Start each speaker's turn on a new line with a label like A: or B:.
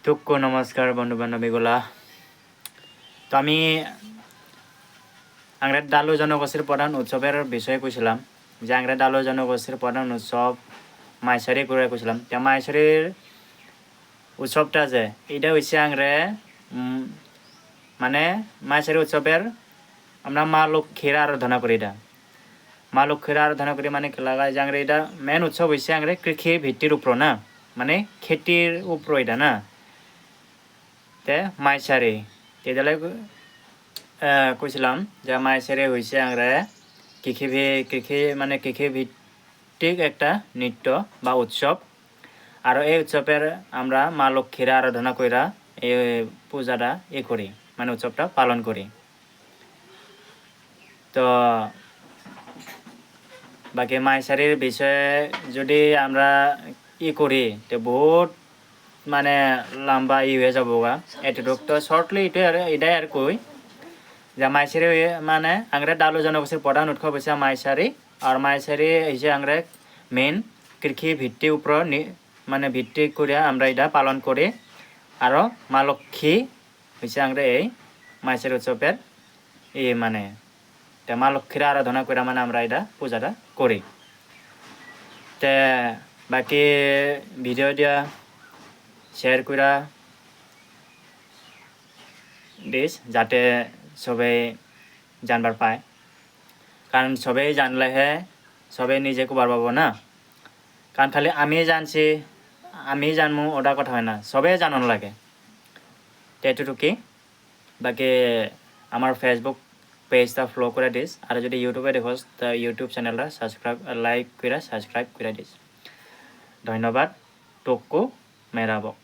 A: তুকু নমস্কার বন্ধু বান্ধবীগুলা। তো আমি আংরাত ডালু জনগোষ্ঠীর প্রধান উৎসবের বিষয়ে কইছিলাম যে আংরাত ডালু জনগোষ্ঠীর প্রধান উৎসব মাইসারি করে কইছিলাম। তা মাইসারির উৎসবটা যে এটা হচ্ছে আংরে মানে মাইসারি উৎসবের আমরা মা লক্ষ্মীর আরাধনা করি। এটা মা লক্ষ্মীর আরাধনা করি মানে লাগায় যে আংরে এটা মেন উৎসব হচ্ছে আংরে কৃষি ভিত্তির উপর না, মানে খেতির উপর এটা না। তে মাইসারি তেদালে কইছিলাম যে মাইসারি হয়েছে আংরা কৃষি মানে কৃষি ভিত্তিক একটা নৃত্য বা উৎসব। আর এই উৎসবের আমরা মা লক্ষ্মীর আরাধনা কইরা এই পূজাটা করি, মানে উৎসবটা পালন করি। তো বাকি মাইসারির বিষয়ে যদি আমরা করি তো বহুত মানে লম্বা হয়ে যাব গা। এতটুক তো শর্টলি এটাই আর কই যে মাইসারি মানে আংরা ডালু জনগোষ্ঠীর প্রধান উৎসব হচ্ছে মাইসারি। আর মাইসারি হচ্ছে আংরা মেন কৃষি ভিত্তির উপর মানে ভিত্তি করে আমরা এটা পালন করি। আর মা লক্ষ্মী হচ্ছে আংরা এই মাইসারি উৎসবের মানে মা লক্ষ্মীর আরাধনা করে মানে আমরা এটা পূজাটা করি। তে বাকি ভিডিও দিয়া শেয়ার করা দিস যাতে সবাই জানবার পায়, কারণ সবাই জানলেহে সবাই নিজে কবার পাবো না। কারণ খালি আমি জানছি আমি জানবো ওটা কথা হয় না, সবাই জানানো লাগে। তো এতটুকুই। বাকি আমার ফেসবুক পেজটা ফলো করে দিস, আর যদি ইউটিউবে দেখোস তা ইউটিউব চ্যানেলটা লাইক করে সাবস্ক্রাইব করে দিস। ধন্যবাদ। টুকু মেরাবক।